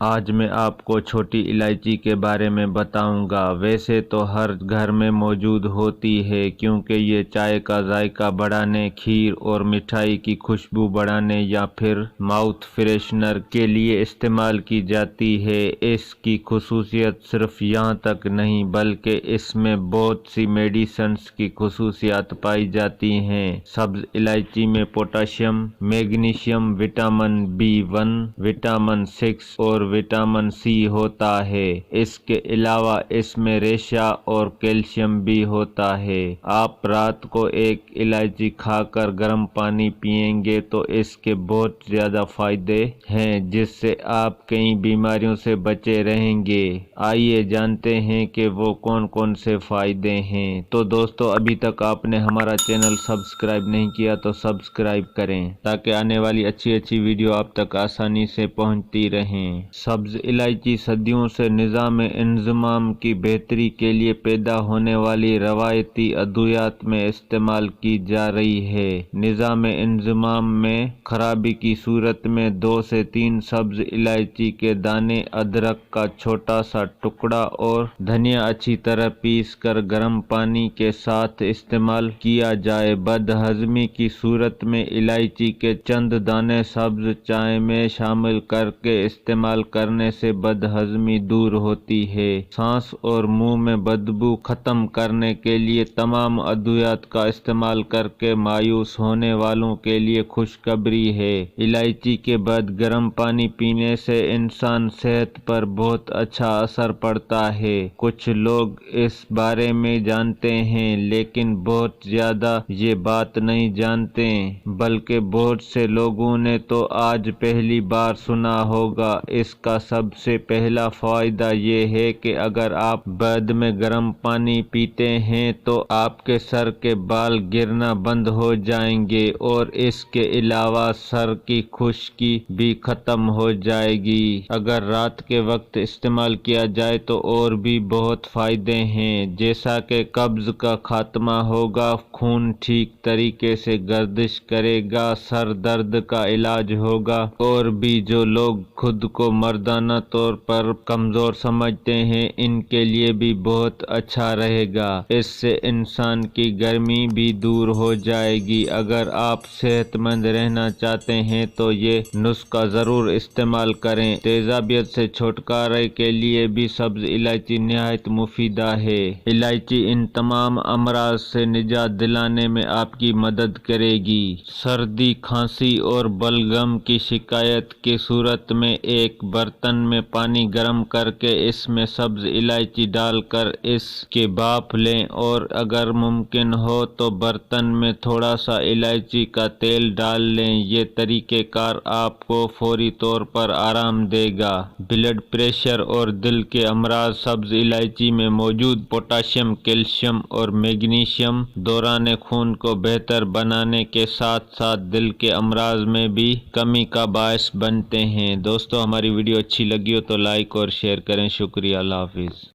آج میں آپ کو چھوٹی الائچی کے بارے میں بتاؤں گا۔ ویسے تو ہر گھر میں موجود ہوتی ہے کیونکہ یہ چائے کا ذائقہ بڑھانے، کھیر اور مٹھائی کی خوشبو بڑھانے یا پھر ماؤتھ فریشنر کے لیے استعمال کی جاتی ہے۔ اس کی خصوصیت صرف یہاں تک نہیں بلکہ اس میں بہت سی میڈیسنز کی خصوصیات پائی جاتی ہیں۔ سبز الائچی میں potassium, magnesium, vitamin B1، vitamin 6 اور وٹامن C ہوتا ہے۔ اس کے علاوہ اس میں ریشہ اور کیلشیم بھی ہوتا ہے۔ آپ رات کو ایک الائچی کھا کر گرم پانی پئیں گے تو اس کے بہت زیادہ فائدے ہیں جس سے آپ کئی بیماریوں سے بچے رہیں گے۔ آئیے جانتے ہیں کہ وہ کون کون سے فائدے ہیں۔ تو دوستو، ابھی تک آپ نے ہمارا چینل سبسکرائب نہیں کیا تو سبسکرائب کریں تاکہ آنے والی اچھی ویڈیو آپ تک آسانی سے پہنچتی رہیں۔ سبز الائچی صدیوں سے نظام انضمام کی بہتری کے لیے پیدا ہونے والی روایتی ادویات میں استعمال کی جا رہی ہے۔ نظام انضمام میں خرابی کی صورت میں 2 سے 3 سبز الائچی کے دانے، ادرک کا چھوٹا سا ٹکڑا اور دھنیا اچھی طرح پیس کر گرم پانی کے ساتھ استعمال کیا جائے۔ بد ہضمی کی صورت میں الائچی کے چند دانے سبز چائے میں شامل کر کے استعمال کرنے سے بد ہضمی دور ہوتی ہے۔ سانس اور منہ میں بدبو ختم کرنے کے لیے تمام ادویات کا استعمال کر کے مایوس ہونے والوں کے لیے خوشخبری ہے۔ الائچی کے بعد گرم پانی پینے سے انسان صحت پر بہت اچھا اثر پڑتا ہے۔ کچھ لوگ اس بارے میں جانتے ہیں لیکن بہت زیادہ یہ بات نہیں جانتے، بلکہ بہت سے لوگوں نے تو آج پہلی بار سنا ہوگا۔ اس کا سب سے پہلا فائدہ یہ ہے کہ اگر آپ بعد میں گرم پانی پیتے ہیں تو آپ کے سر کے بال گرنا بند ہو جائیں گے اور اس کے علاوہ سر کی خشکی بھی ختم ہو جائے گی۔ اگر رات کے وقت استعمال کیا جائے تو اور بھی بہت فائدے ہیں، جیسا کہ قبض کا خاتمہ ہوگا، خون ٹھیک طریقے سے گردش کرے گا، سر درد کا علاج ہوگا، اور بھی جو لوگ خود کو مردانہ طور پر کمزور سمجھتے ہیں ان کے لیے بھی بہت اچھا رہے گا۔ اس سے انسان کی گرمی بھی دور ہو جائے گی۔ اگر آپ صحت مند رہنا چاہتے ہیں تو یہ نسخہ ضرور استعمال کریں۔ تیزابیت سے چھٹکارے کے لیے بھی سبز الائچی نہایت مفیدہ ہے۔ الائچی ان تمام امراض سے نجات دلانے میں آپ کی مدد کرے گی۔ سردی، کھانسی اور بلغم کی شکایت کی صورت میں ایک برتن میں پانی گرم کر کے اس میں سبز الائچی ڈال کر اس کے بھاپ لیں، اور اگر ممکن ہو تو برتن میں تھوڑا سا الائچی کا تیل ڈال لیں۔ یہ طریقہ کار آپ کو فوری طور پر آرام دے گا۔ بلڈ پریشر اور دل کے امراض۔ سبز الائچی میں موجود پوٹاشیم، کیلشیم اور میگنیشیم دوران خون کو بہتر بنانے کے ساتھ ساتھ دل کے امراض میں بھی کمی کا باعث بنتے ہیں۔ دوستو، ہماری ویڈیو اچھی لگی ہو تو لائک اور شیئر کریں۔ شکریہ، اللہ حافظ۔